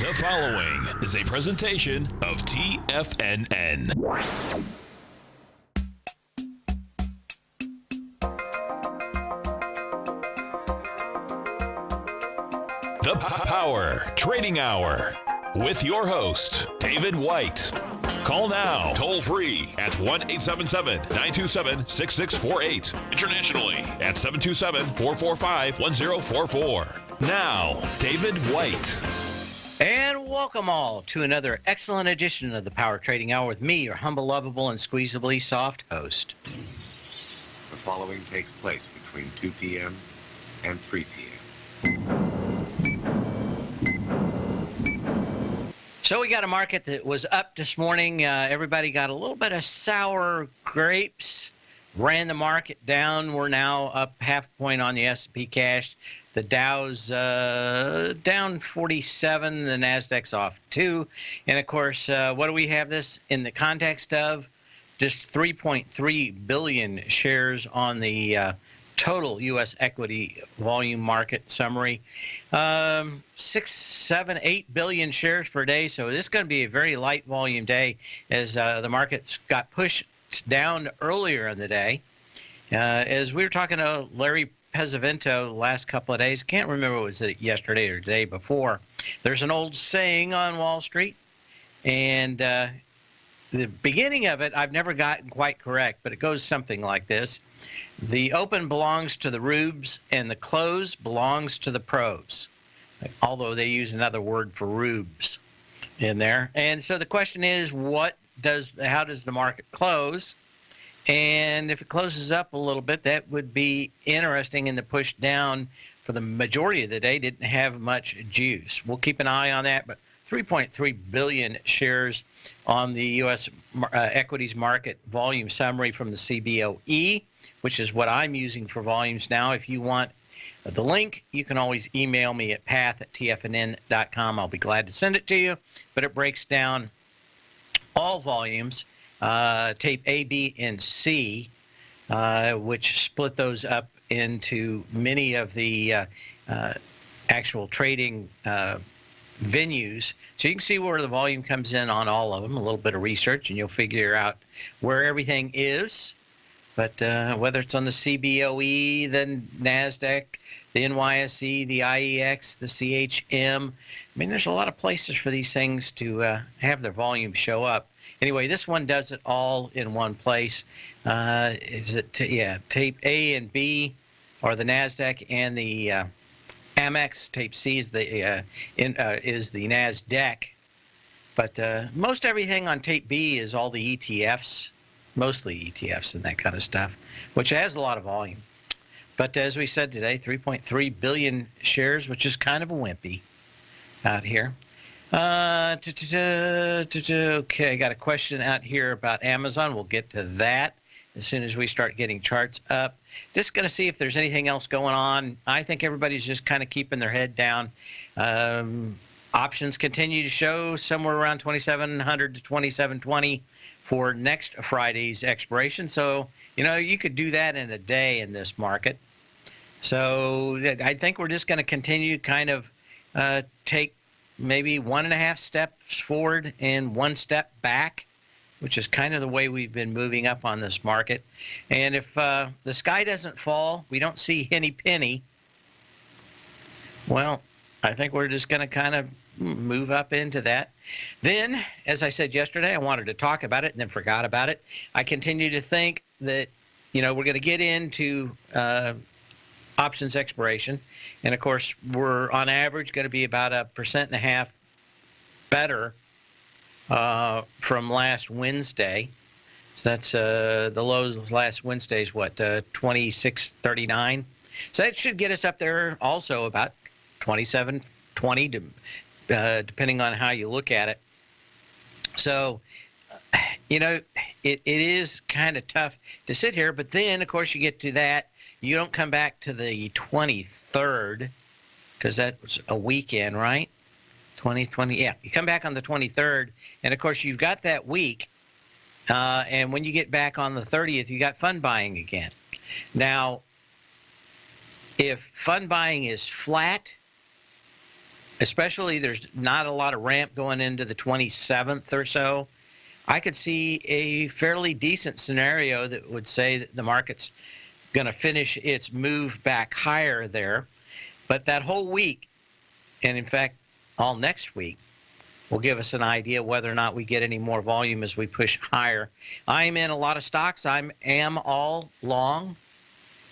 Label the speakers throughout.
Speaker 1: The following is a presentation of TFNN. The Power Trading Hour with your host, David White. Call now, toll free at 1-877-927-6648. Internationally at 727-445-1044. Now, David White.
Speaker 2: And welcome all to another excellent edition of the Power Trading Hour with me, your humble, lovable, and squeezably soft host.
Speaker 3: The following takes place between 2 p.m. and 3 p.m.
Speaker 2: So we got a market that was up this morning. Everybody got a little bit of sour grapes, ran the market down. We're now up half a point on the S&P cash. The Dow's down 47. The Nasdaq's off 2. And, of course, what do we have this in the context of? Just 3.3 billion shares on the total U.S. equity volume market summary. 6, 7, 8 billion shares per day. So this is going to be a very light volume day as the markets got pushed down earlier in the day. As we were talking to Larry Pesavento the last couple of days, can't remember was it yesterday or the day before. There's an old saying on Wall Street, and the beginning of it I've never gotten quite correct, but it goes something like this. The open belongs to the rubes and the close belongs to the pros, although they use another word for rubes in there. And so the question is, how does the market close? And if it closes up a little bit, that would be interesting. And the push down for the majority of the day didn't have much juice. We'll keep an eye on that. But 3.3 billion shares on the U.S. equities market volume summary from the CBOE, which is what I'm using for volumes now. If you want the link, you can always email me at path@tfnn.com. I'll be glad to send it to you. But it breaks down all volumes. Tape A, B, and C, which split those up into many of the actual trading venues. So you can see where the volume comes in on all of them, a little bit of research, and you'll figure out where everything is. But whether it's on the CBOE, the NASDAQ, the NYSE, the IEX, the CHM, I mean, there's a lot of places for these things to have their volume show up. Anyway, this one does it all in one place. Tape A and B are the NASDAQ and the Amex. Tape C is the NASDAQ. But most everything on tape B is all the ETFs, mostly ETFs and that kind of stuff, which has a lot of volume. But as we said today, 3.3 billion shares, which is kind of a wimpy out here. Okay, I got a question out here about Amazon. We'll get to that as soon as we start getting charts up. Just going to see if there's anything else going on. I think everybody's just kind of keeping their head down. Options continue to show somewhere around 2,700 to 2,720 for next Friday's expiration. So, you could do that in a day in this market. So I think we're just going to continue to kind of take maybe 1.5 steps forward and 1 step back, which is kind of the way we've been moving up on this market. And if the sky doesn't fall, we don't see any penny, well, I think we're just going to kind of move up into that. Then, as I said yesterday, I wanted to talk about it and then forgot about it. I continue to think that, we're going to get into options expiration. And, of course, we're on average going to be about 1.5% better from last Wednesday. So that's the lows last Wednesday's, 26.39. So that should get us up there also about 27.20, depending on how you look at it. So, it is kind of tough to sit here. But then, of course, you get to that. You don't come back to the 23rd because that was a weekend, right? 2020. Yeah, you come back on the 23rd. And, of course, you've got that week. And when you get back on the 30th, you got fund buying again. Now, if fund buying is flat, especially there's not a lot of ramp going into the 27th or so, I could see a fairly decent scenario that would say that the market's going to finish its move back higher there. But that whole week, and in fact, all next week, will give us an idea whether or not we get any more volume as we push higher. I'm in a lot of stocks. I am all long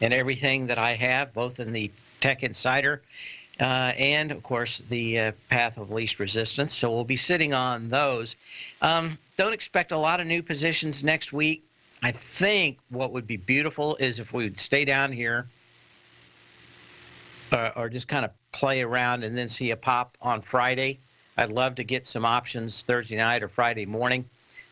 Speaker 2: in everything that I have, both in the Tech Insider and, of course, the path of least resistance. So we'll be sitting on those. Don't expect a lot of new positions next week. I think what would be beautiful is if we would stay down here or just kind of play around and then see a pop on Friday. I'd love to get some options Thursday night or Friday morning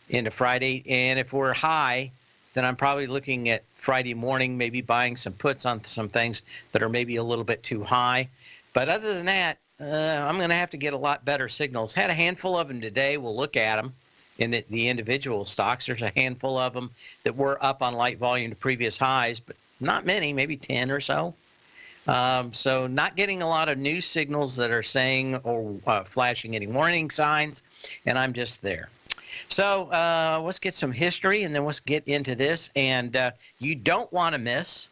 Speaker 2: into Friday. And if we're high, then I'm probably looking at Friday morning, maybe buying some puts on some things that are maybe a little bit too high. But other than that, I'm going to have to get a lot better signals. Had a handful of them today. We'll look at them in the individual stocks. There's a handful of them that were up on light volume to previous highs, but not many, maybe 10 or so. So not getting a lot of news signals that are saying or flashing any warning signs, and I'm just there. So let's get some history, and then let's get into this. And you don't want to miss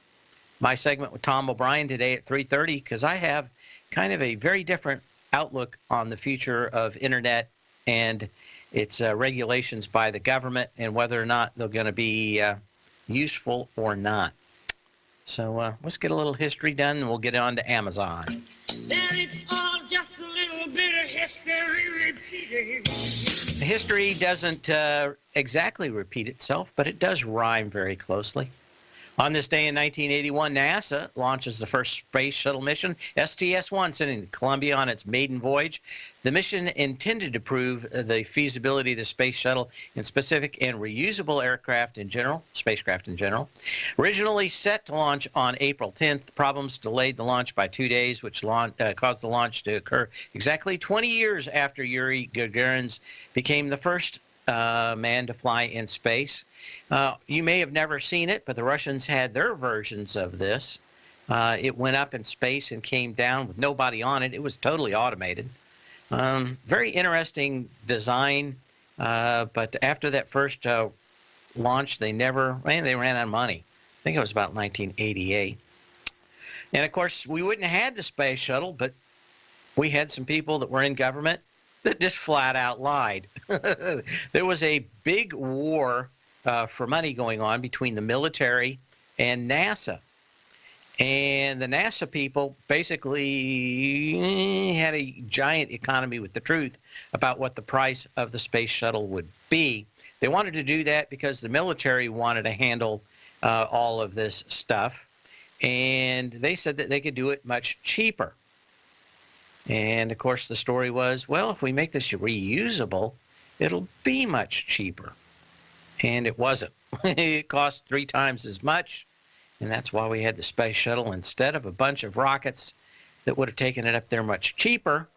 Speaker 2: my segment with Tom O'Brien today at 3:30, because I have kind of a very different outlook on the future of Internet and its regulations by the government and whether or not they're going to be useful or not. So let's get a little history done, and we'll get on to Amazon.
Speaker 4: Then it's all just a little bit of history repeating.
Speaker 2: History doesn't exactly repeat itself, but it does rhyme very closely. On this day in 1981, NASA launches the first space shuttle mission, STS-1, sending to Columbia on its maiden voyage. The mission intended to prove the feasibility of the space shuttle in specific and reusable spacecraft in general. Originally set to launch on April 10th, problems delayed the launch by 2 days, which caused the launch to occur exactly 20 years after Yuri Gagarin became the first man to fly in space. You may have never seen it, but the Russians had their versions of this. It went up in space and came down with nobody on it. It was totally automated. Very interesting design, but after that first launch, they ran out of money. I think it was about 1988. And of course, we wouldn't have had the space shuttle, but we had some people that were in government that just flat out lied. There was a big war for money going on between the military and NASA. And the NASA people basically had a giant economy with the truth about what the price of the space shuttle would be. They wanted to do that because the military wanted to handle all of this stuff. And they said that they could do it much cheaper. And, of course, the story was, well, if we make this reusable, it'll be much cheaper. And it wasn't. It cost 3 times as much, and that's why we had the space shuttle instead of a bunch of rockets that would have taken it up there much cheaper,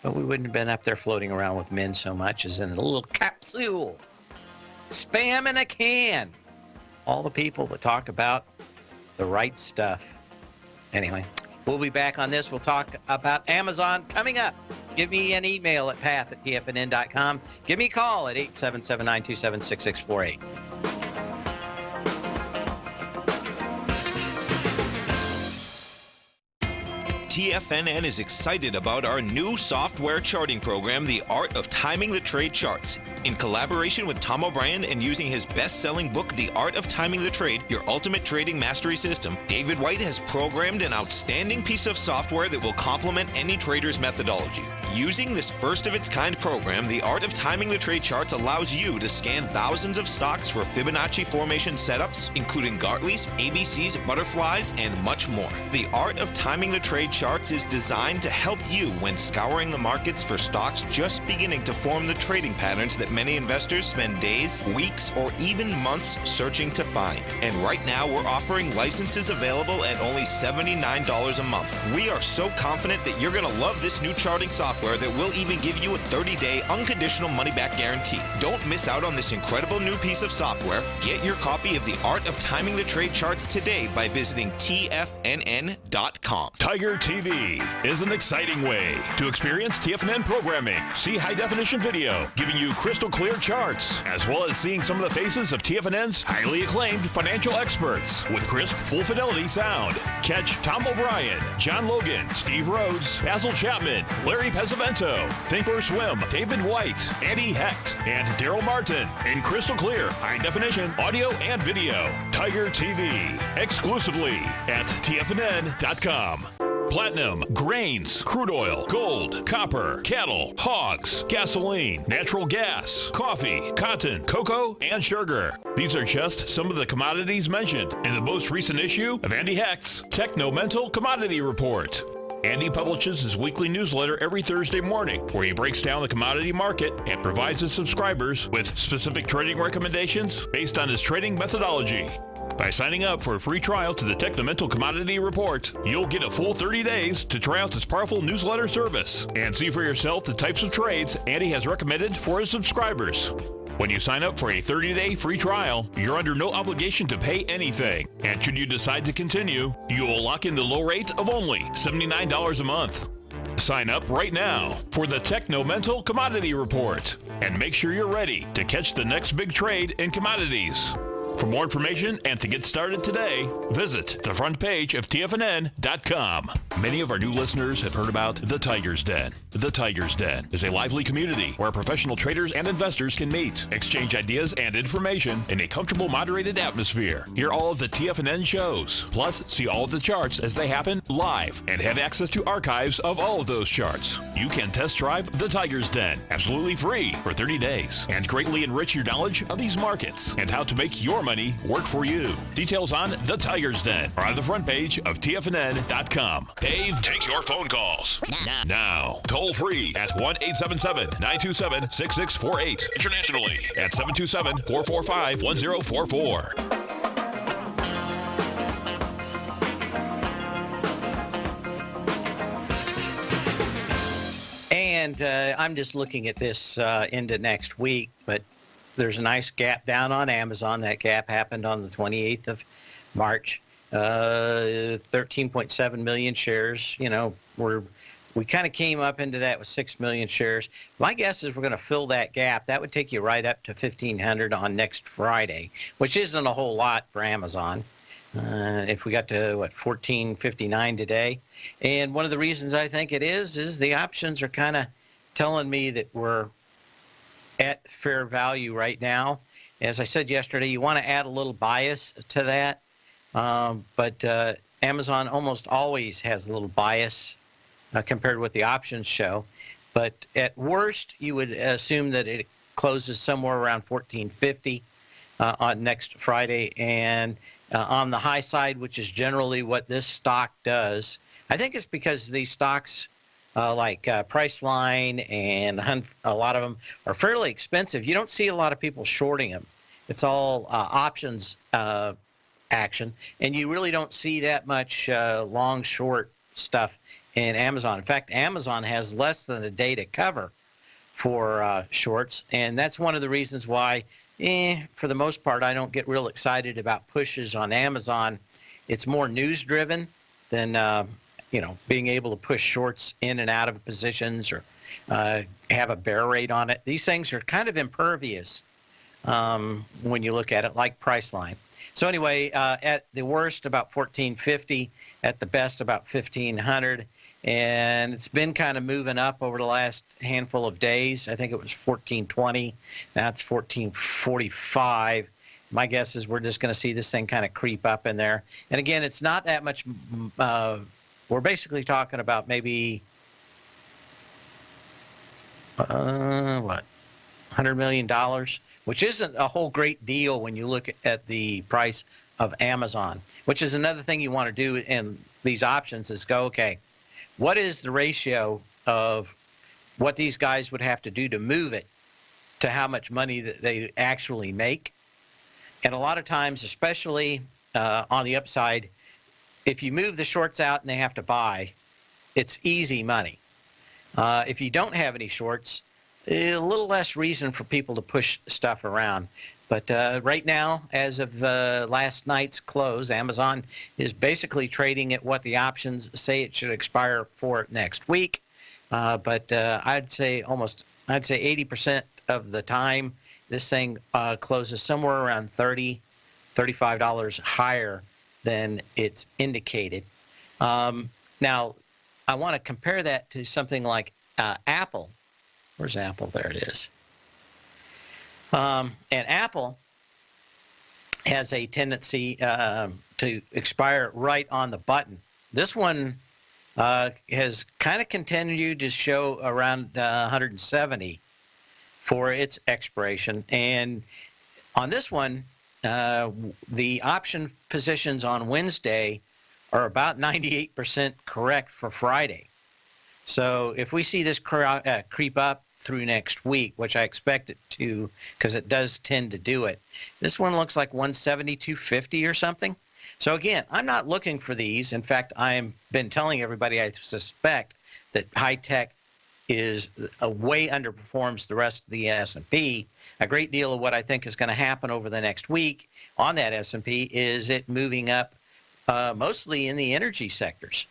Speaker 2: but we wouldn't have been up there floating around with men so much as in a little capsule. Spam in a can. All the people that talk about the right stuff. Anyway. We'll be back on this. We'll talk about Amazon coming up. Give me an email at path@tfnn.com. Give me a call at 877-927-6648.
Speaker 5: TFNN is excited about our new software charting program, The Art of Timing the Trade Charts. In collaboration with Tom O'Brien and using his best-selling book, The Art of Timing the Trade, Your Ultimate Trading Mastery System, David White has programmed an outstanding piece of software that will complement any trader's methodology. Using this first-of-its-kind program, The Art of Timing the Trade Charts allows you to scan thousands of stocks for Fibonacci formation setups, including Gartley's, ABC's, butterflies, and much more. The Art of Timing the Trade Charts is designed to help you when scouring the markets for stocks just beginning to form the trading patterns that many investors spend days, weeks, or even months searching to find. And right now, we're offering licenses available at only $79 a month. We are so confident that you're going to love this new charting software that will even give you a 30-day unconditional money-back guarantee. Don't miss out on this incredible new piece of software. Get your copy of The Art of Timing the Trade Charts today by visiting TFNN.com.
Speaker 1: Tiger TV is an exciting way to experience TFNN programming. See high-definition video giving you crystal clear charts, as well as seeing some of the faces of TFNN's highly acclaimed financial experts with crisp, full-fidelity sound. Catch Tom O'Brien, John Logan, Steve Rhodes, Basil Chapman, Larry Pesavento, Think or Swim, David White, Andy Hecht, and Daryl Martin in crystal clear, high-definition audio and video. Tiger TV, exclusively at TFNN.com. Platinum, grains, crude oil, gold, copper, cattle, hogs, gasoline, natural gas, coffee, cotton, cocoa, and sugar. These are just some of the commodities mentioned in the most recent issue of Andy Hecht's Techno-Mental Commodity Report. Andy publishes his weekly newsletter every Thursday morning, where he breaks down the commodity market and provides his subscribers with specific trading recommendations based on his trading methodology. By signing up for a free trial to the Techno-Mental Commodity Report, you'll get a full 30 days to try out this powerful newsletter service and see for yourself the types of trades Andy has recommended for his subscribers. When you sign up for a 30-day free trial, you're under no obligation to pay anything. And should you decide to continue, you will lock in the low rate of only $79 a month. Sign up right now for the Techno-Mental Commodity Report and make sure you're ready to catch the next big trade in commodities. For more information and to get started today, visit the front page of TFNN.com. Many of our new listeners have heard about The Tiger's Den. The Tiger's Den is a lively community where professional traders and investors can meet, exchange ideas and information in a comfortable, moderated atmosphere. Hear all of the TFNN shows, plus see all of the charts as they happen live and have access to archives of all of those charts. You can test drive The Tiger's Den absolutely free for 30 days and greatly enrich your knowledge of these markets and how to make your money work for you. Details on The Tiger's Den are on the front page of TFNN.com. Dave takes your phone calls now. Toll free at 1-877-927-6648. Internationally at 727-445-1044.
Speaker 2: And I'm just looking at this into next week, but there's a nice gap down on Amazon. That gap happened on the 28th of March. 13.7 million shares. You know, we kind of came up into that with 6 million shares. My guess is we're going to fill that gap. That would take you right up to 1,500 on next Friday, which isn't a whole lot for Amazon. If we got to, 14.59 today. And one of the reasons I think it is the options are kind of telling me that we're at fair value right now. As I said yesterday, you want to add a little bias to that. But Amazon almost always has a little bias compared with the options show. But at worst, you would assume that it closes somewhere around 14.50 on next Friday. And on the high side, which is generally what this stock does, I think it's because these stocks like Priceline and a lot of them are fairly expensive. You don't see a lot of people shorting them. It's all options action, and you really don't see that much long short stuff in Amazon. In fact, Amazon has less than a day to cover for shorts, and that's one of the reasons why for the most part I don't get real excited about pushes on Amazon. It's more news driven than being able to push shorts in and out of positions or have a bear rate on it. These things are kind of impervious when you look at it, like Priceline. So anyway, at the worst, about 14.50. At the best, about 1,500. And it's been kind of moving up over the last handful of days. I think it was 14.20. Now it's 14.45. My guess is we're just going to see this thing kind of creep up in there. And again, it's not that much. We're basically talking about maybe $100 million, which isn't a whole great deal when you look at the price of Amazon, which is another thing you want to do in these options is go, okay, what is the ratio of what these guys would have to do to move it to how much money that they actually make? And a lot of times, especially on the upside, if you move the shorts out and they have to buy, it's easy money. If you don't have any shorts, a little less reason for people to push stuff around. But right now, as of last night's close, Amazon is basically trading at what the options say it should expire for next week. But I'd say 80% of the time, this thing closes somewhere around $35 higher than it's indicated. Now, I want to compare that to something like Apple. Where's Apple? There it is. And Apple has a tendency to expire right on the button. This one has kind of continued to show around 170 for its expiration. And on this one, the option positions on Wednesday are about 98% correct for Friday. So if we see this creep up through next week, which I expect it to, because it does tend to do it, this one looks like 172.50 or something. So again, I'm not looking for these. In fact, I've been telling everybody I suspect that high tech is way underperforms the rest of the S&P. A great deal of what I think is going to happen over the next week on that S&P is it moving up mostly in the energy sectors.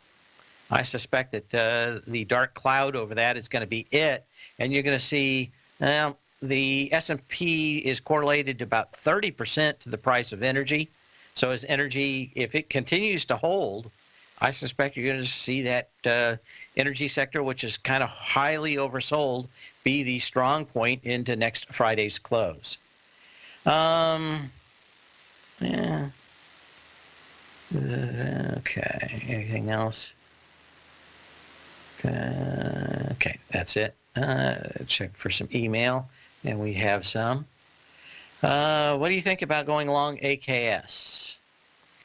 Speaker 2: I suspect that the dark cloud over that is going to be it, and you're going to see the S&P is correlated to about 30% to the price of energy. So as energy, if it continues to hold, I suspect you're going to see that energy sector, which is kind of highly oversold, be the strong point into next Friday's close. Yeah. Okay. Anything else? Okay, that's it. Check for some email, and we have some. What do you think about going along AKS?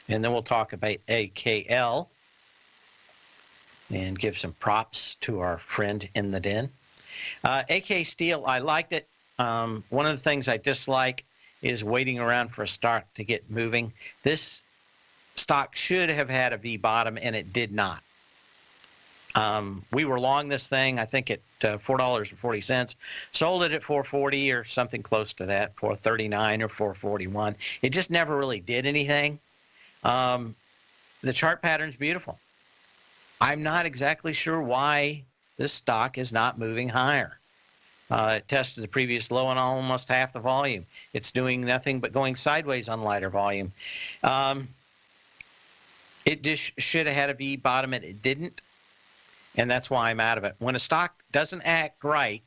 Speaker 2: And then we'll talk about AKL and give some props to our friend in the den. AK Steel, I liked it. One of the things I dislike is waiting around for a stock to get moving. This stock should have had a V bottom, and it did not. We were long this thing, I think, at $4.40. Sold it at $4.40 or something close to that, $4.39 or $4.41. It just never really did anything. The chart pattern's beautiful. I'm not exactly sure why this stock is not moving higher. It tested the previous low on almost half the volume. It's doing nothing but going sideways on lighter volume. It just should have had a V bottom, and it didn't. And that's why I'm out of it. When a stock doesn't act right,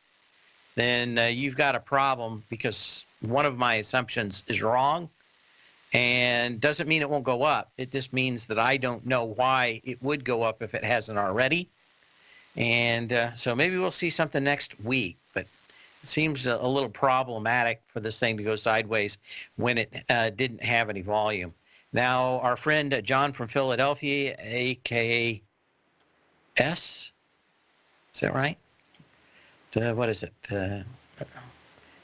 Speaker 2: then you've got a problem, because one of my assumptions is wrong, and doesn't mean it won't go up. It just means that I don't know why it would go up if it hasn't already. And so maybe we'll see something next week, but it seems a little problematic for this thing to go sideways when it didn't have any volume. Now, our friend John from Philadelphia, a.k.a. S, is that right? What is it?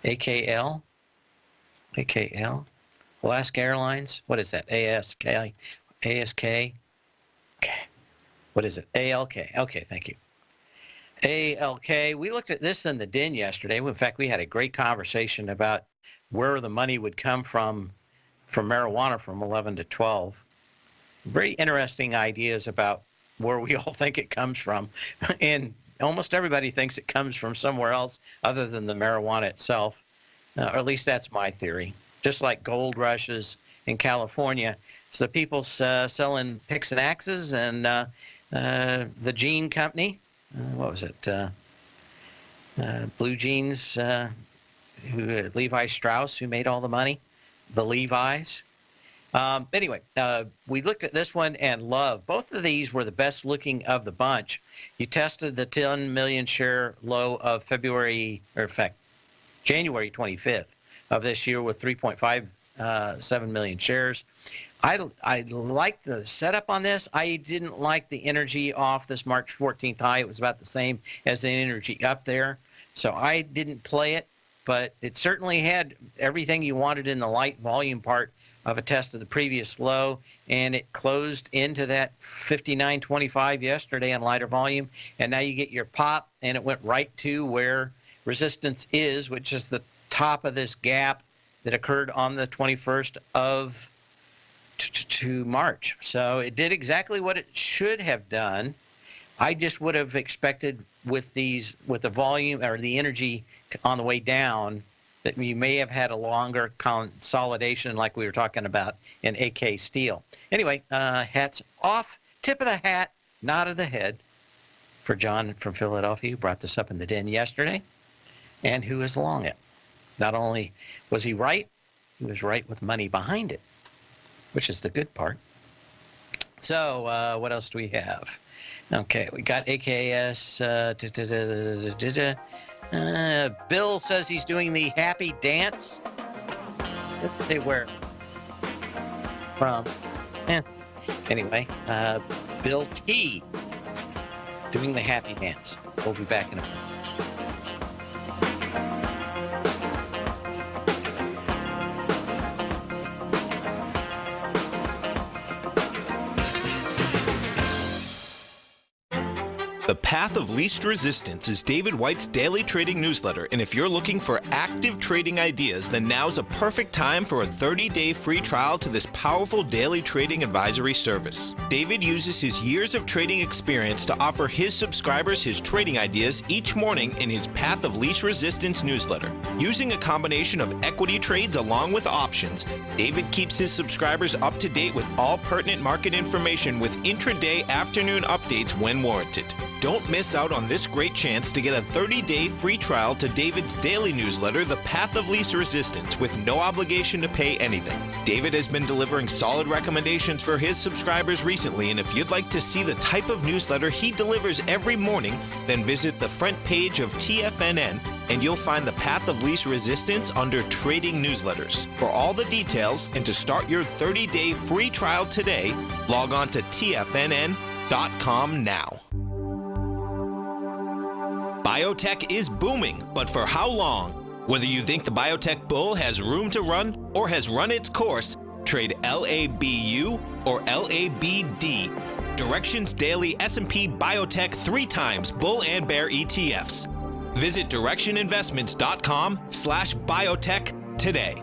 Speaker 2: AKL? AKL? Alaska Airlines? What is that? ASK? ASK? Okay. What is it? ALK. Okay, thank you. ALK. We looked at this in the den yesterday. In fact, we had a great conversation about where the money would come from marijuana from 11 to 12. Very interesting ideas about where we all think it comes from, and almost everybody thinks it comes from somewhere else other than the marijuana itself, or at least that's my theory. Just like gold rushes in California, so the people selling picks and axes, and the jean company, what was it, Blue Jeans, Levi Strauss, who made all the money, the Levi's. Anyway, we looked at this one and love. Both of these were the best looking of the bunch. You tested the 10 million share low of January 25th of this year with 3.57 million shares. I liked the setup on this. I didn't like the energy off this March 14th high. It was about the same as the energy up there. So I didn't play it, but it certainly had everything you wanted in the light volume part of a test of the previous low, and it closed into that 59.25 yesterday on lighter volume, and now you get your pop, and it went right to where resistance is, which is the top of this gap that occurred on the 21st of to March. So it did exactly what it should have done. I just would have expected with the volume or the energy on the way down that we may have had a longer consolidation like we were talking about in AK Steel. Anyway, hats off. Tip of the hat, nod of the head for John from Philadelphia, who brought this up in the den yesterday and who is long it. Not only was he right, he was right with money behind it, which is the good part. So what else do we have? Okay, we got AKS. Bill says he's doing the happy dance. Let's say where from. Anyway, Bill T doing the happy dance. We'll be back in a minute.
Speaker 5: The Path of Least Resistance is David White's daily trading newsletter, and if you're looking for active trading ideas, then now's a perfect time for a 30-day free trial to this powerful daily trading advisory service. David uses his years of trading experience to offer his subscribers his trading ideas each morning in his Path of Least Resistance newsletter. Using a combination of equity trades along with options, David keeps his subscribers up to date with all pertinent market information with intraday afternoon updates when warranted. Don't miss out on this great chance to get a 30-day free trial to David's daily newsletter, The Path of Least Resistance, with no obligation to pay anything. David has been delivering solid recommendations for his subscribers recently, and if you'd like to see the type of newsletter he delivers every morning, then visit the front page of TFNN and you'll find the Path of Least Resistance under Trading Newsletters. For all the details and to start your 30-day free trial today, log on to TFNN.com now. Biotech is booming, but for how long? Whether you think the biotech bull has room to run or has run its course, trade LABU or LABD. Directions Daily S&P Biotech 3 times bull and bear ETFs. Visit directioninvestments.com/biotech today.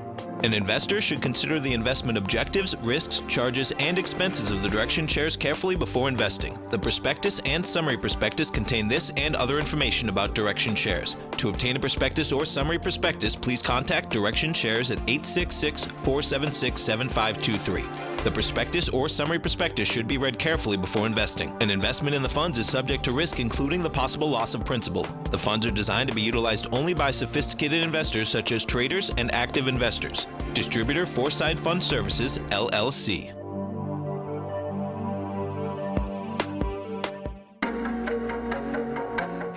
Speaker 5: An investor should consider the investment objectives, risks, charges, and expenses of the Direction shares carefully before investing. The prospectus and summary prospectus contain this and other information about Direction shares. To obtain a prospectus or summary prospectus, please contact Direction shares at 866-476-7523. The prospectus or summary prospectus should be read carefully before investing. An investment in the funds is subject to risk, including the possible loss of principal. The funds are designed to be utilized only by sophisticated investors such as traders and active investors. Distributor Foreside Fund Services, LLC.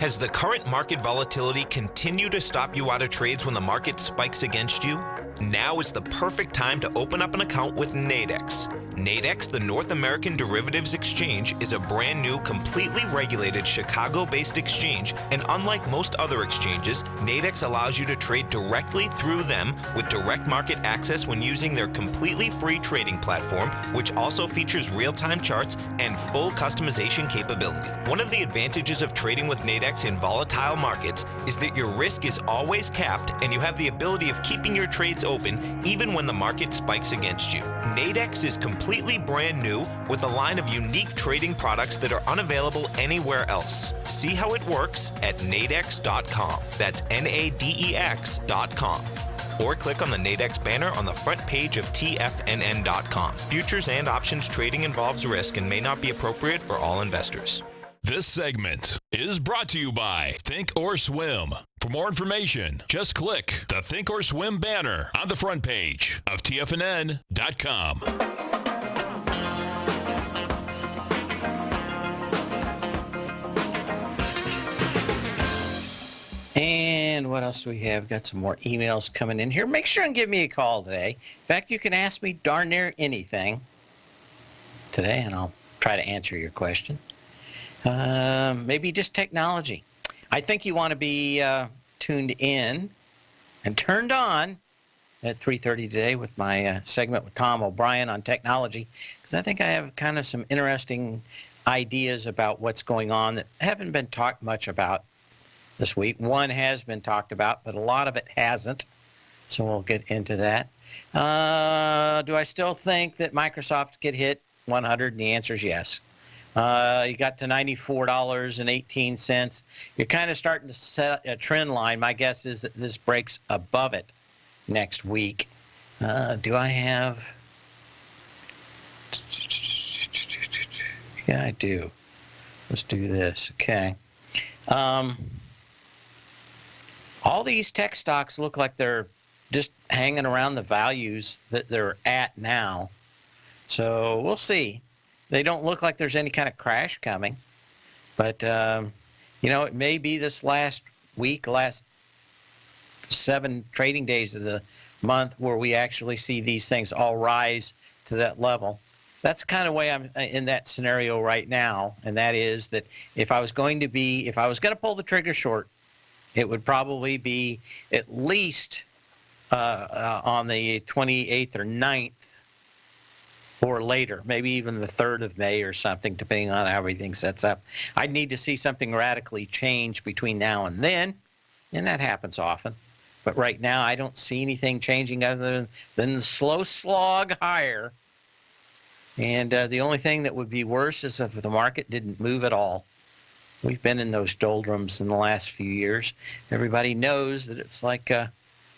Speaker 5: Has the current market volatility continued to stop you out of trades when the market spikes against you? Now is the perfect time to open up an account with Nadex. Nadex, the North American Derivatives Exchange, is a brand new, completely regulated Chicago-based exchange, and unlike most other exchanges, Nadex allows you to trade directly through them with direct market access when using their completely free trading platform, which also features real-time charts and full customization capability. One of the advantages of trading with Nadex in volatile markets is that your risk is always capped and you have the ability of keeping your trades open even when the market spikes against you. Nadex is completely brand new with a line of unique trading products that are unavailable anywhere else. See how it works at nadex.com. That's NADEX.com. Or click on the Nadex banner on the front page of TFNN.com. Futures and options trading involves risk and may not be appropriate for all investors.
Speaker 1: This segment is brought to you by Think or Swim. For more information, just click the Think or Swim banner on the front page of TFNN.com.
Speaker 2: And what else do we have? Got some more emails coming in here. Make sure and give me a call today. In fact, you can ask me darn near anything today, and I'll try to answer your question. Maybe just technology. I think you want to be tuned in and turned on at 3:30 today with my segment with Tom O'Brien on technology, because I think I have kind of some interesting ideas about what's going on that haven't been talked much about this week. One has been talked about, but a lot of it hasn't. So we'll get into that. Do I still think that Microsoft could hit 100? And the answer is yes. You got to $94.18. You're kind of starting to set a trend line. My guess is that this breaks above it next week. Do I have? Yeah, I do. Let's do this. Okay. All these tech stocks look like they're just hanging around the values that they're at now. So we'll see. They don't look like there's any kind of crash coming. But, it may be this last week, last 7 trading days of the month where we actually see these things all rise to that level. That's the kind of way I'm in that scenario right now, and that is that if I was going to pull the trigger short, it would probably be at least on the 28th or 9th or later, maybe even the 3rd of May or something, depending on how everything sets up. I'd need to see something radically change between now and then, and that happens often. But right now, I don't see anything changing other than the slow slog higher. And the only thing that would be worse is if the market didn't move at all. We've been in those doldrums in the last few years. Everybody knows that it's like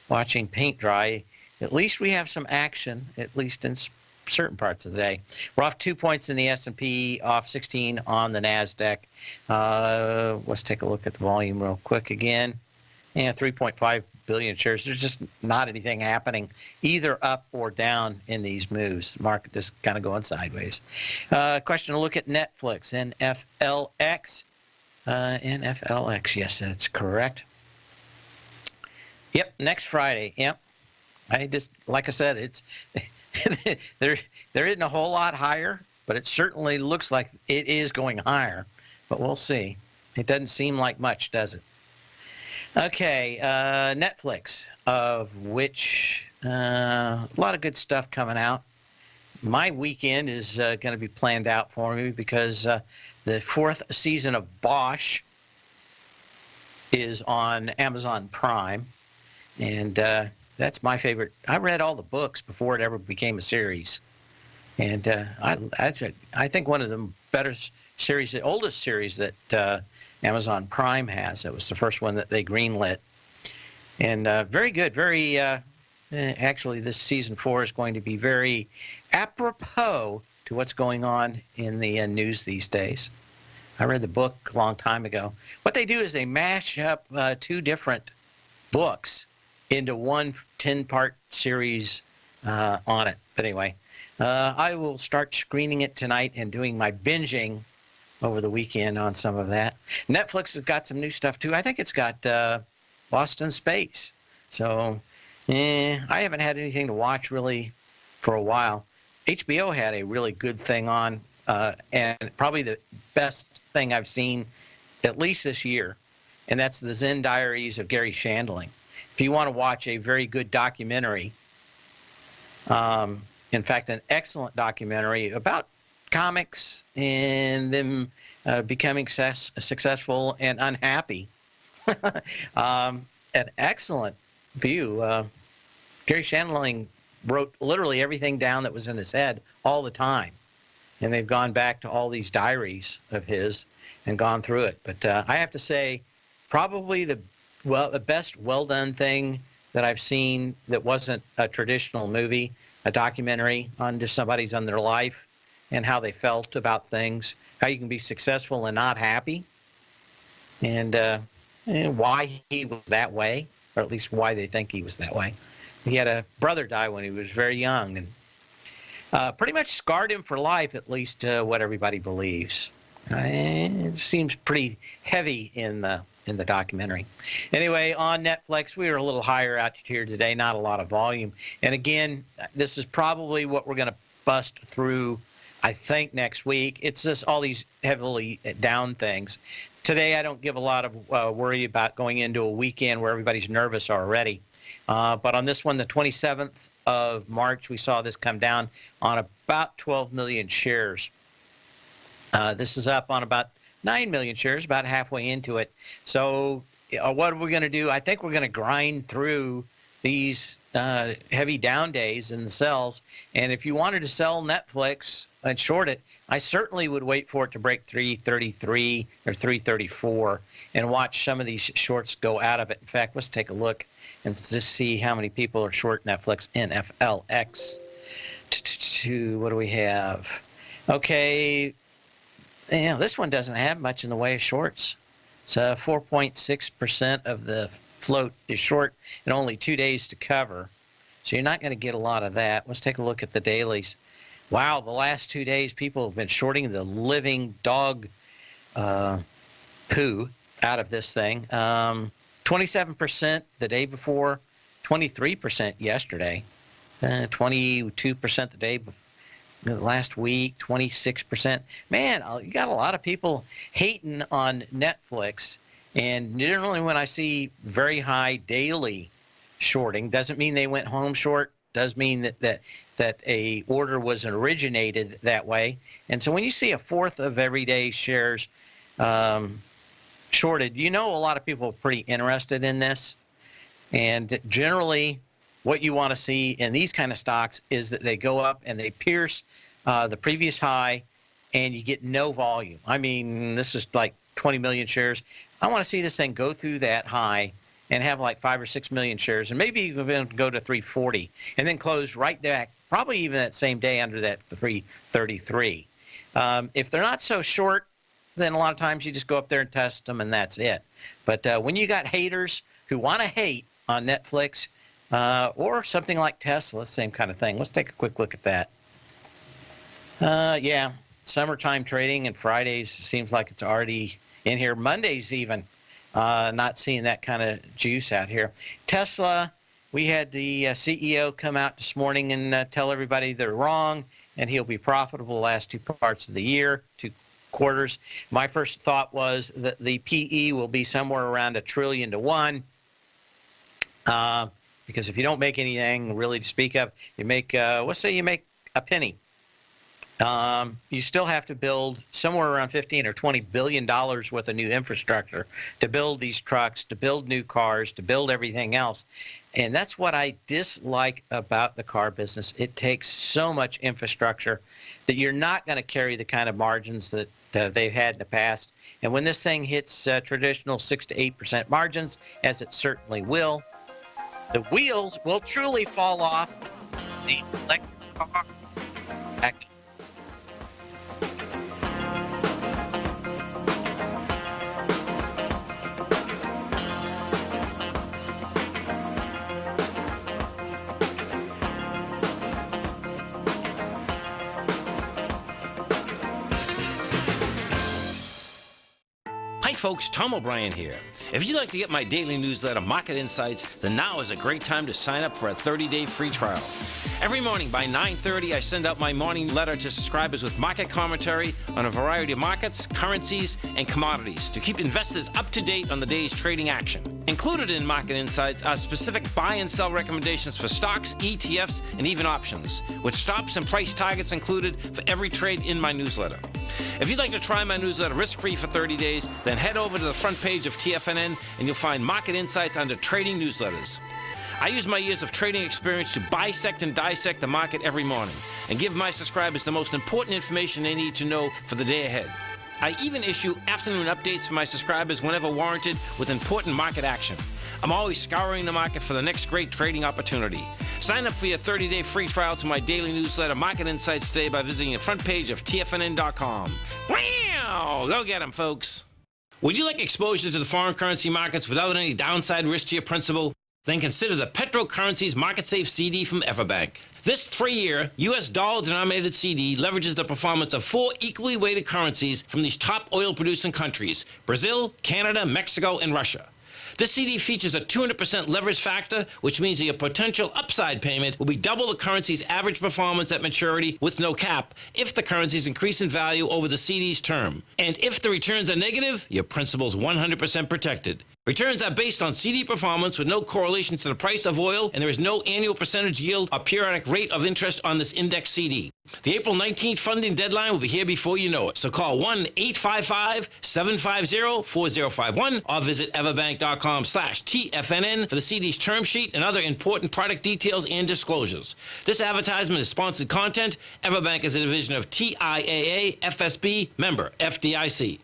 Speaker 2: watching paint dry. At least we have some action, at least in certain parts of the day. We're off 2 points in the S&P, off 16 on the NASDAQ. Let's take a look at the volume real quick again. Yeah, 3.5 billion shares. There's just not anything happening either up or down in these moves. The market just kind of going sideways. Question to look at Netflix, NFLX. NFLX, yes, that's correct. Yep, next Friday. Yep. Like I said, it's there isn't a whole lot higher, but it certainly looks like it is going higher. But we'll see. It doesn't seem like much, does it? Okay, Netflix, of which a lot of good stuff coming out. My weekend is going to be planned out for me because the 4th season of Bosch is on Amazon Prime, and that's my favorite. I read all the books before it ever became a series, and I think one of the better series, the oldest series that Amazon Prime has. It was the first one that they greenlit, and very good. Very actually, this season 4 is going to be very apropos to what's going on in the news these days. I read the book a long time ago. What they do is they mash up 2 different books into one 10-part series on it. But anyway, I will start screening it tonight and doing my binging over the weekend on some of that. Netflix has got some new stuff too. I think it's got Lost in Space. So I haven't had anything to watch really for a while. HBO had a really good thing on, and probably the best thing I've seen at least this year, and that's the Zen Diaries of Gary Shandling. If you want to watch a very good documentary, in fact, an excellent documentary about comics and them becoming successful and unhappy. An excellent view. Gary Shandling wrote literally everything down that was in his head all the time. And they've gone back to all these diaries of his and gone through it. But I have to say, probably the best well-done thing that I've seen that wasn't a traditional movie, a documentary on just somebody's on their life and how they felt about things, how you can be successful and not happy, and why he was that way, or at least why they think he was that way. He had a brother die when he was very young, and pretty much scarred him for life, at least what everybody believes. It seems pretty heavy in the documentary. Anyway, on Netflix, we were a little higher out here today, not a lot of volume. And again, this is probably what we're going to bust through, I think, next week. It's just all these heavily down things. Today, I don't give a lot of worry about going into a weekend where everybody's nervous already. But on this one, the 27th of March, we saw this come down on about 12 million shares. This is up on about 9 million shares, about halfway into it. So what are we going to do? I think we're going to grind through these heavy down days in the sells. And if you wanted to sell Netflix and short it, I certainly would wait for it to break 333 or 334 and watch some of these shorts go out of it. In fact, let's take a look and just see how many people are short Netflix. NFLX. What do we have? Okay. Yeah, this one doesn't have much in the way of shorts. So 4.6% of the float is short and only 2 days to cover. So you're not going to get a lot of that. Let's take a look at the dailies. Wow, the last 2 days, people have been shorting the living dog poo out of this thing. 27% the day before, 23% yesterday, 22% the day before. Last week, 26%. Man, you got a lot of people hating on Netflix. And generally when I see very high daily shorting, doesn't mean they went home short, does mean that a order was originated that way. And so when you see a fourth of everyday shares shorted, you know a lot of people are pretty interested in this. And generally, what you want to see in these kind of stocks is that they go up and they pierce the previous high and you get no volume. I mean, this is like 20 million shares. I want to see this thing go through that high and have like 5 or 6 million shares and maybe even go to 340 and then close right back, probably even that same day under that 333. If they're not so short, then a lot of times you just go up there and test them and that's it. But when you got haters who want to hate on Netflix, or something like Tesla, same kind of thing. Let's take a quick look at that. Yeah, summertime trading and Fridays seems like it's already in here. Mondays even, not seeing that kind of juice out here. Tesla, we had the CEO come out this morning and tell everybody they're wrong and he'll be profitable the last two parts of the year, 2 quarters. My first thought was that the PE will be somewhere around $1 trillion to 1. Because if you don't make anything really to speak of, you make, let's say you make a penny. You still have to build somewhere around $15 or $20 billion worth of new infrastructure to build these trucks, to build new cars, to build everything else. And that's what I dislike about the car business. It takes so much infrastructure that you're not going to carry the kind of margins that they've had in the past. And when this thing hits traditional 6 to 8% margins, as it certainly will, the wheels will truly fall off the electric car.
Speaker 6: Hi folks, Tom O'Brien here. If you'd like to get my daily newsletter, Market Insights, then now is a great time to sign up for a 30-day free trial. Every morning by 9:30, I send out my morning letter to subscribers with market commentary on a variety of markets, currencies, and commodities to keep investors up to date on the day's trading action. Included in Market Insights are specific buy and sell recommendations for stocks, ETFs, and even options, with stops and price targets included for every trade in my newsletter. If you'd like to try my newsletter risk-free for 30 days, then head over to the front page of TFNN and you'll find Market Insights under Trading Newsletters. I use my years of trading experience to bisect and dissect the market every morning and give my subscribers the most important information they need to know for the day ahead. I even issue afternoon updates for my subscribers whenever warranted with important market action. I'm always scouring the market for the next great trading opportunity. Sign up for your 30-day free trial to my daily newsletter, Market Insights, today by visiting the front page of TFNN.com. Wow! Go get them, folks. Would you like exposure to the foreign currency markets without any downside risk to your principal? Then consider the Petro Currencies Market Safe CD from Everbank. This 3-year U.S. dollar-denominated CD leverages the performance of 4 equally weighted currencies from these top oil-producing countries: Brazil, Canada, Mexico, and Russia. This CD features a 200% leverage factor, which means that your potential upside payment will be double the currency's average performance at maturity with no cap if the currencies increase in value over the CD's term. And if the returns are negative, your principal's 100% protected. Returns are based on CD performance with no correlation to the price of oil, and there is no annual percentage yield or periodic rate of interest on this index CD. The April 19th funding deadline will be here before you know it. So call 1-855-750-4051 or visit everbank.com/TFNN for the CD's term sheet and other important product details and disclosures. This advertisement is sponsored content. Everbank is a division of TIAA FSB, member FDIC.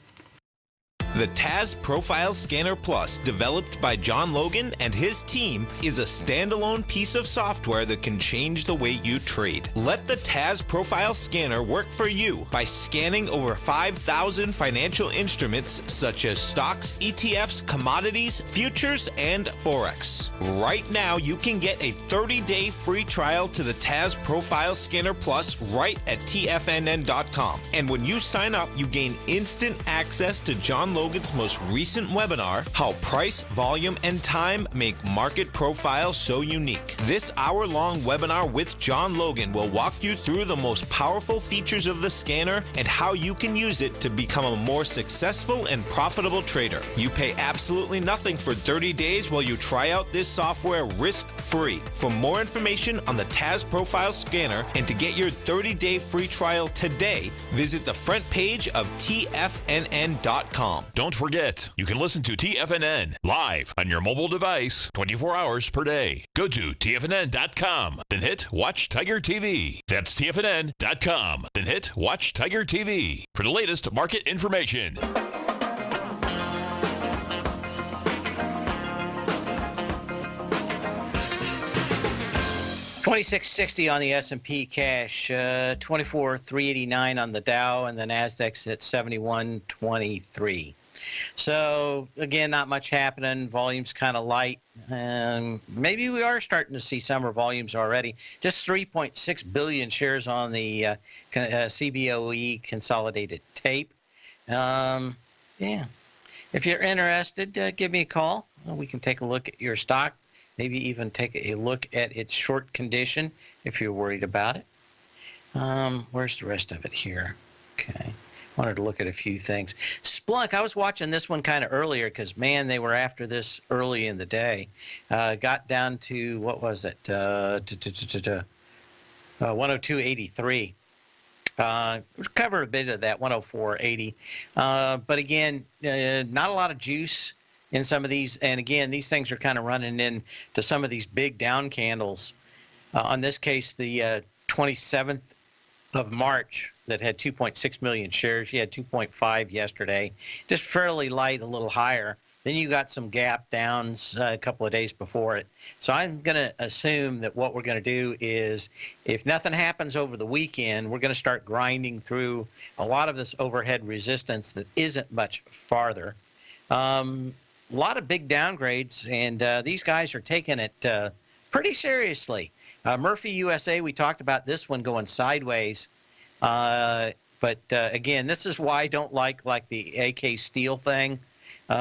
Speaker 5: The TAS Profile Scanner Plus, developed by John Logan and his team, is a standalone piece of software that can change the way you trade. Let the TAS Profile Scanner work for you by scanning over 5,000 financial instruments such as stocks, ETFs, commodities, futures, and Forex. Right now, you can get a 30-day free trial to the TAS Profile Scanner Plus right at TFNN.com. And when you sign up, you gain instant access to John Logan's most recent webinar, How Price, Volume, and Time Make Market Profiles So Unique. This hour-long webinar with John Logan will walk you through the most powerful features of the scanner and how you can use it to become a more successful and profitable trader. You pay absolutely nothing for 30 days while you try out this software risk-free. For more information on the TAS Profile Scanner and to get your 30-day free trial today, visit the front page of TFNN.com.
Speaker 1: Don't forget, you can listen to TFNN live on your mobile device 24 hours per day. Go to TFNN.com, then hit Watch Tiger TV. That's TFNN.com, then hit Watch Tiger TV for the latest market information.
Speaker 2: $26.60 on the S&P cash, 24,389 on the Dow, and the Nasdaq's at 71.23. So again, not much happening. Volume's kind of light, and maybe we are starting to see summer volumes already. Just 3.6 billion shares on the CBOE consolidated tape. Yeah, if you're interested, give me a call. We can take a look at your stock. Maybe even take a look at its short condition if you're worried about it. Where's the rest of it here? Okay. Wanted to look at a few things. Splunk, I was watching this one kind of earlier because, man, they were after this early in the day. Got down to, what was it? 102.83. Covered a bit of that, 104.80. But again, not a lot of juice in some of these, and again, these things are kind of running into some of these big down candles. On this case, the 27th of March that had 2.6 million shares. You had 2.5 yesterday, just fairly light, a little higher. Then you got some gap downs a couple of days before it. So I'm going to assume that what we're going to do is, if nothing happens over the weekend, we're going to start grinding through a lot of this overhead resistance that isn't much farther. A lot of big downgrades, and these guys are taking it pretty seriously. Murphy USA, we talked about this one going sideways. But again, this is why I don't like the AK Steel thing.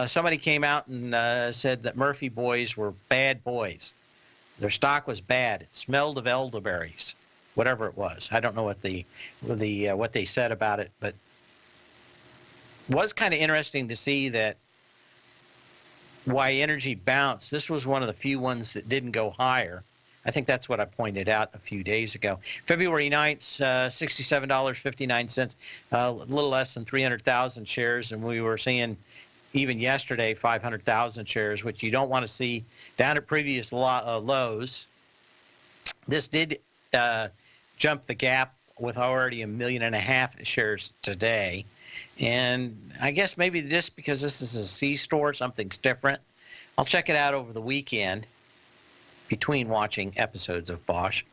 Speaker 2: Somebody came out and said that Murphy boys were bad boys. Their stock was bad. It smelled of elderberries, whatever it was. I don't know what what they said about it, but it was kind of interesting to see that why energy bounced. This was one of the few ones that didn't go higher. I think that's what I pointed out a few days ago. February 9th, $67.59, a little less than 300,000 shares, and we were seeing even yesterday 500,000 shares, which you don't want to see down at previous lows. This did jump the gap with already 1.5 million shares today. And I guess maybe just because this is a C-store, something's different. I'll check it out over the weekend between watching episodes of Bosch,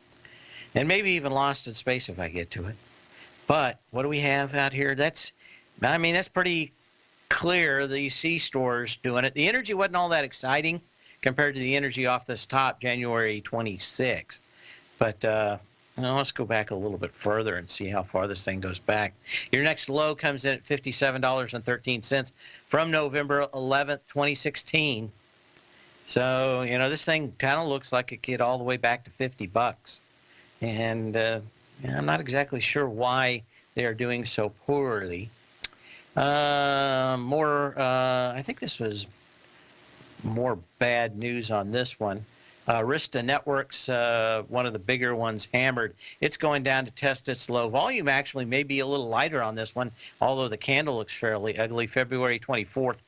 Speaker 2: and maybe even Lost in Space if I get to it. But what do we have out here? That's pretty clear. The C-stores doing it. The energy wasn't all that exciting compared to the energy off this top, January 26th. But let's go back a little bit further and see how far this thing goes back. Your next low comes in at $57.13 from November 11th, 2016. So, this thing kind of looks like it could get all the way back to $50. And I'm not exactly sure why they are doing so poorly. I think this was more bad news on this one. Arista Networks, one of the bigger ones, hammered. It's going down to test its low. Volume actually may be a little lighter on this one, although the candle looks fairly ugly. February 24th,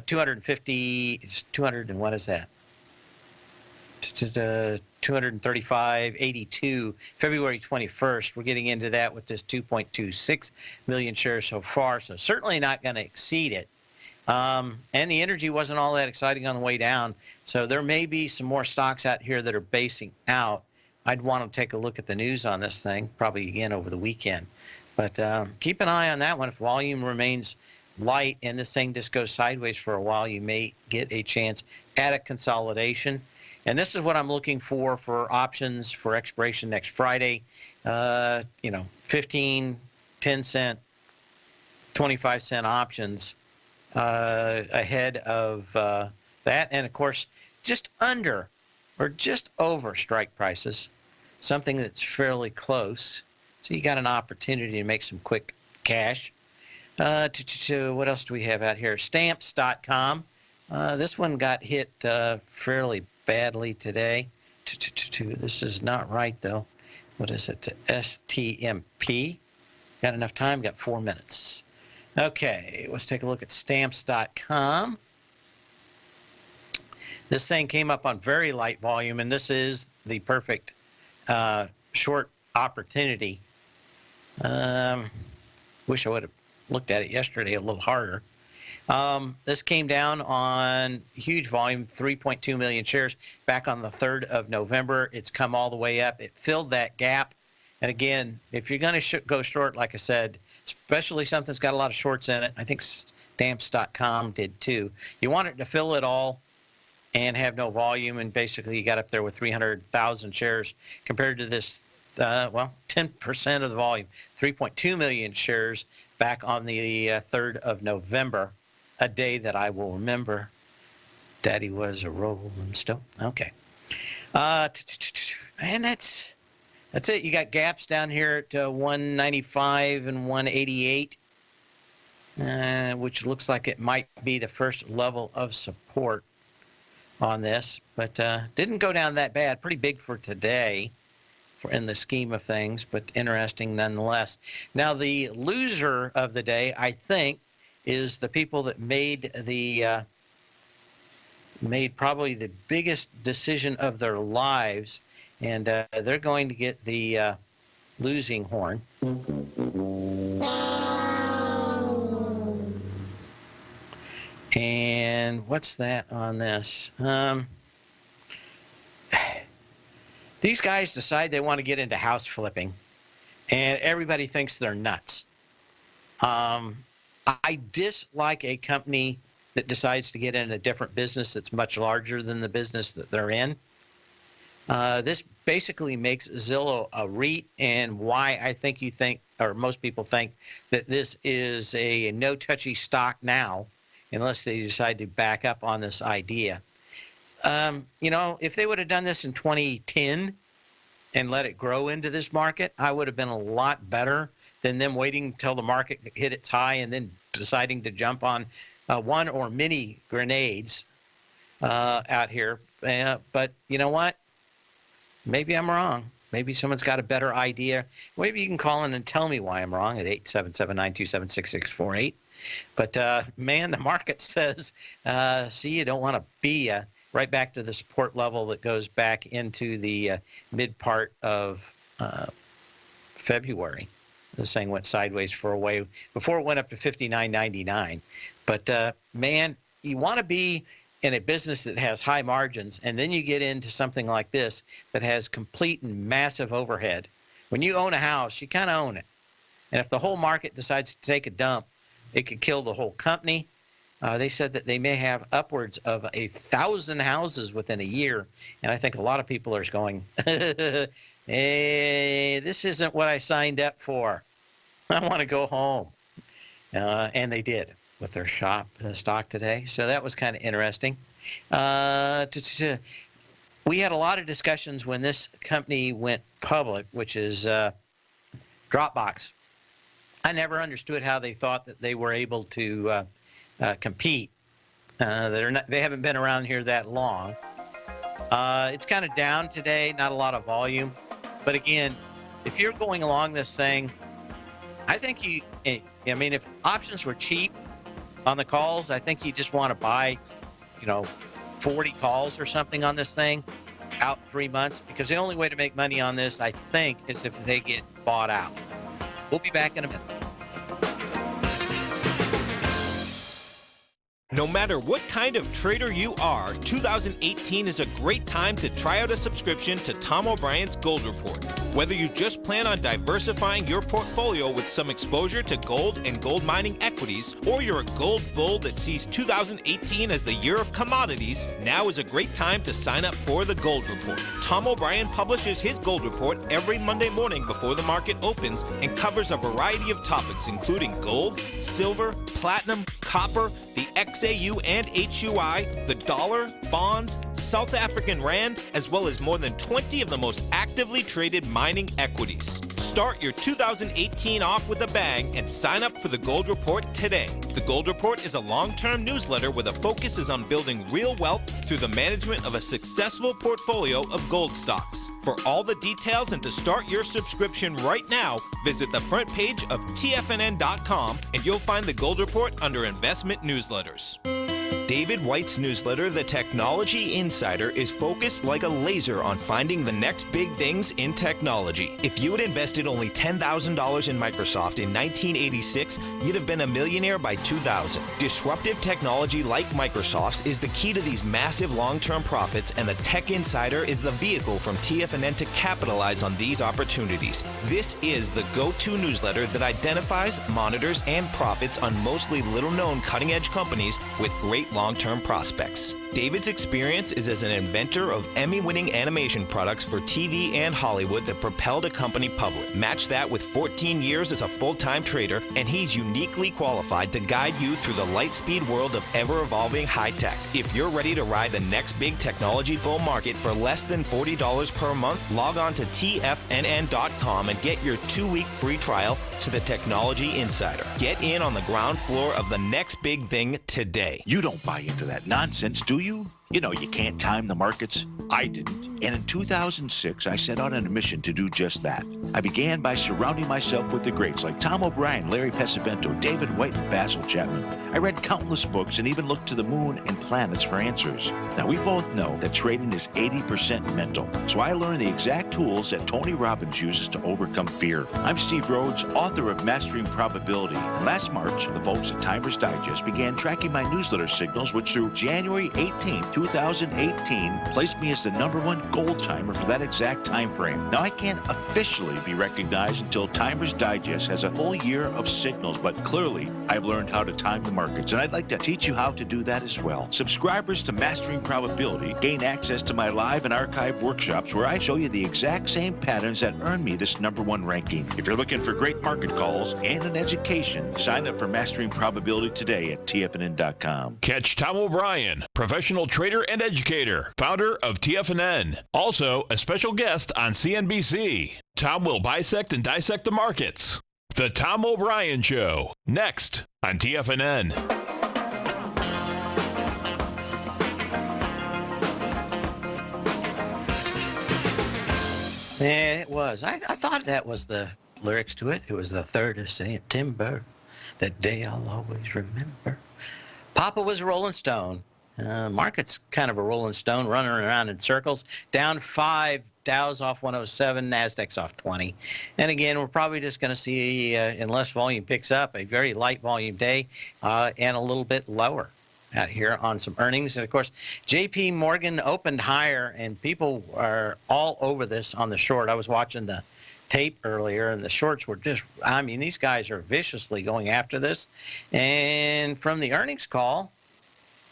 Speaker 2: 200 and what is that? 235.82. February 21st, we're getting into that with this 2.26 million shares so far, so certainly not going to exceed it. And the energy wasn't all that exciting on the way down, so there may be some more stocks out here that are basing out. I'd want to take a look at the news on this thing, probably again over the weekend. But keep an eye on that one. If volume remains light and this thing just goes sideways for a while, you may get a chance at a consolidation. And this is what I'm looking for options for expiration next Friday. 15, 10 cent, 25 cent options ahead of that. And of course, just under or just over strike prices, something that's fairly close. So you got an opportunity to make some quick cash. What else do we have out here? Stamps.com. This one got hit fairly badly today. This is not right, though. What is it? STMP. Got enough time? Got 4 minutes. Okay, let's take a look at Stamps.com. This thing came up on very light volume, and this is the perfect short opportunity. Wish I would have looked at it yesterday a little harder. This came down on huge volume, 3.2 million shares, back on the 3rd of November. It's come all the way up. It filled that gap. And again, if you're going to go short, like I said, especially something that's got a lot of shorts in it, I think Stamps.com did too. You want it to fill it all and have no volume, and basically you got up there with 300,000 shares compared to this, 10% of the volume, 3.2 million shares back on the 3rd of November, a day that I will remember. Daddy was a rolling stone. Okay. And that's it. You got gaps down here at 195 and 188, which looks like it might be the first level of support on this, but didn't go down that bad. Pretty big for today in the scheme of things, but interesting nonetheless. Now, the loser of the day, I think, is the people that made probably the biggest decision of their lives, and they're going to get the losing horn. And what's that on this? These guys decide they want to get into house flipping, and everybody thinks they're nuts. I dislike a company that decides to get in a different business that's much larger than the business that they're in. This basically makes Zillow a REIT, and why I think you think, or most people think, that this is a no-touchy stock now, unless they decide to back up on this idea. If they would have done this in 2010 and let it grow into this market, I would have been a lot better than them waiting until the market hit its high and then deciding to jump on one or many grenades out here. But you know what? Maybe I'm wrong. Maybe someone's got a better idea. Maybe you can call in and tell me why I'm wrong at 877-927-6648. But, man, the market says, you don't want to be right back to the support level that goes back into the mid part of February. This thing went sideways for a way before it went up to 59.99. But, man, you want to be in a business that has high margins, and then you get into something like this that has complete and massive overhead. When you own a house, you kind of own it. And if the whole market decides to take a dump, it could kill the whole company. They said that they may have upwards of 1,000 houses within a year. And I think a lot of people are going, hey, this isn't what I signed up for. I want to go home. And they did with their stock today. So that was kind of interesting. We had a lot of discussions when this company went public, which is Dropbox. I never understood how they thought that they were able to compete They haven't been around here that long. It's kind of down today, not a lot of volume. But again, if you're going along this thing, I think if options were cheap on the calls, I think you just want to buy, 40 calls or something on this thing out 3 months, because the only way to make money on this, I think, is if they get bought out. We'll be back in a minute.
Speaker 5: No matter what kind of trader you are, 2018 is a great time to try out a subscription to Tom O'Brien's Gold Report. Whether you just plan on diversifying your portfolio with some exposure to gold and gold mining equities, or you're a gold bull that sees 2018 as the year of commodities, now is a great time to sign up for the Gold Report. Tom O'Brien publishes his Gold Report every Monday morning before the market opens and covers a variety of topics including gold, silver, platinum, copper, the XAU and HUI, the dollar, bonds, South African rand, as well as more than 20 of the most actively traded mining equities. Start your 2018 off with a bang and sign up for the Gold Report today. The Gold Report is a long-term newsletter where the focus is on building real wealth through the management of a successful portfolio of gold stocks. For all the details and to start your subscription right now, visit the front page of TFNN.com and you'll find the Gold Report under Investment Newsletters. David White's newsletter, The Technology Insider, is focused like a laser on finding the next big things in technology. If you had invested only $10,000 in Microsoft in 1986, you'd have been a millionaire by 2000. Disruptive technology like Microsoft's is the key to these massive long-term profits, and the Tech Insider is the vehicle from TFNN to capitalize on these opportunities. This is the go-to newsletter that identifies, monitors, and profits on mostly little-known cutting-edge companies with great long-term prospects. David's experience is as an inventor of Emmy-winning animation products for TV and Hollywood that propelled a company public. Match that with 14 years as a full-time trader, and he's uniquely qualified to guide you through the light-speed world of ever-evolving high-tech. If you're ready to ride the next big technology bull market for less than $40 per month, log on to TFNN.com and get your 2-week free trial to the Technology Insider. Get in on the ground floor of the next big thing today.
Speaker 7: You don't buy into that nonsense, do you? You know you can't time the markets. I didn't. And in 2006, I set out on a mission to do just that. I began by surrounding myself with the greats like Tom O'Brien, Larry Pesavento, David White, and Basil Chapman. I read countless books and even looked to the moon and planets for answers. Now, we both know that trading is 80% mental. So I learned the exact tools that Tony Robbins uses to overcome fear. I'm Steve Rhodes, author of Mastering Probability. And last March, the folks at Timers Digest began tracking my newsletter signals, which through January 18, 2018, placed me as the #1 gold timer for that exact time frame. Now, I can't officially be recognized until Timers Digest has a full year of signals, but clearly I've learned how to time the markets, and I'd like to teach you how to do that as well. Subscribers to Mastering Probability gain access to my live and archived workshops where I show you the exact same patterns that earned me this #1 ranking. If you're looking for great market calls and an education, sign up for Mastering Probability today at TFNN.com.
Speaker 1: Catch Tom O'Brien, professional trader and educator, founder of TFNN. Also, a special guest on CNBC. Tom will bisect and dissect the markets. The Tom O'Brien Show, next on TFNN.
Speaker 2: Yeah, it was. I thought that was the lyrics to it. It was the 3rd of September. That day I'll always remember. Papa was a Rolling Stone. Market's kind of a rolling stone, running around in circles. Down 5, Dow's off 107, Nasdaq's off 20. And again, we're probably just going to see, unless volume picks up, a very light volume day and a little bit lower out here on some earnings. And of course, JP Morgan opened higher, and people are all over this on the short. I was watching the tape earlier, and the shorts were just, I mean, these guys are viciously going after this. And from the earnings call,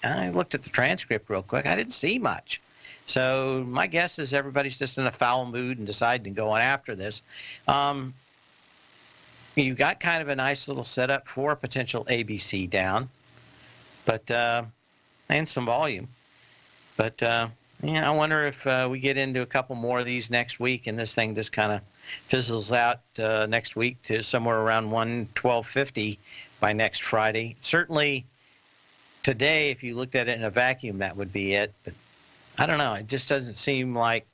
Speaker 2: I looked at the transcript real quick. I didn't see much. So my guess is everybody's just in a foul mood and deciding to go on after this. You got kind of a nice little setup for a potential ABC down, but and some volume. But yeah, I wonder if we get into a couple more of these next week, and this thing just kind of fizzles out next week to somewhere around 112.50 by next Friday. Certainly, today, if you looked at it in a vacuum, that would be it. But I don't know. It just doesn't seem like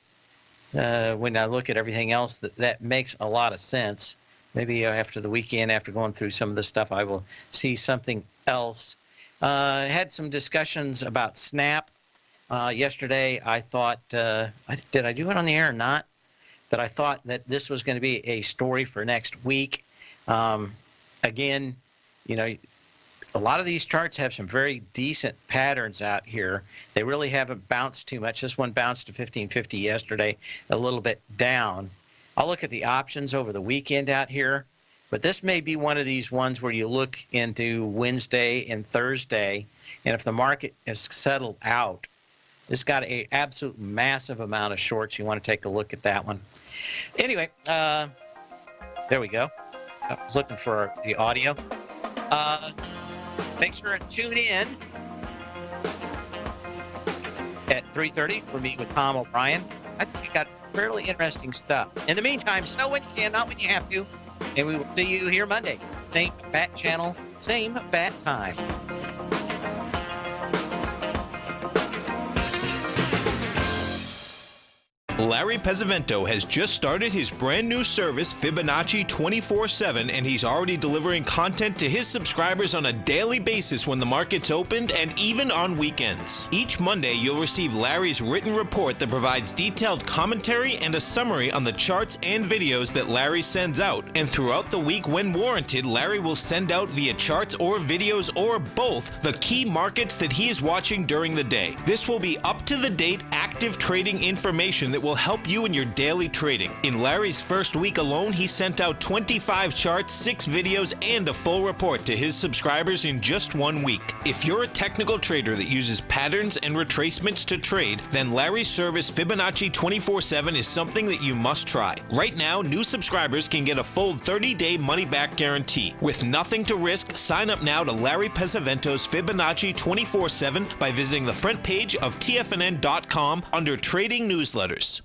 Speaker 2: when I look at everything else that makes a lot of sense. Maybe after the weekend, after going through some of the stuff, I will see something else. Had some discussions about Snap yesterday. I thought, did I do it on the air or not? That I thought that this was going to be a story for next week. Again, you know, a lot of these charts have some very decent patterns out here. They really haven't bounced too much. This one bounced to 1550 yesterday, a little bit down. I'll look at the options over the weekend out here, but this may be one of these ones where you look into Wednesday and Thursday, and if the market is settled out, it's got an absolute massive amount of shorts. You want to take a look at that one. Anyway, there we go. I was looking for the audio. Make sure to tune in at 3:30 for me with Tom O'Brien. I think we got fairly interesting stuff. In the meantime, sell when you can, not when you have to. And we will see you here Monday. Same bat channel, same bat time.
Speaker 5: Larry Pesavento has just started his brand new service, Fibonacci 24/7, and he's already delivering content to his subscribers on a daily basis when the market's opened and even on weekends. Each Monday, you'll receive Larry's written report that provides detailed commentary and a summary on the charts and videos that Larry sends out. And throughout the week, when warranted, Larry will send out via charts or videos or both the key markets that he is watching during the day. This will be up-to-the-date, active trading information that will help you in your daily trading. In Larry's first week alone, he sent out 25 charts, 6 videos, and a full report to his subscribers in just 1 week. If you're a technical trader that uses patterns and retracements to trade, then Larry's service Fibonacci 24/7 is something that you must try. Right now, new subscribers can get a full 30-day money-back guarantee. With nothing to risk, sign up now to Larry Pesavento's Fibonacci 24/7 by visiting the front page of TFNN.com under Trading Newsletters.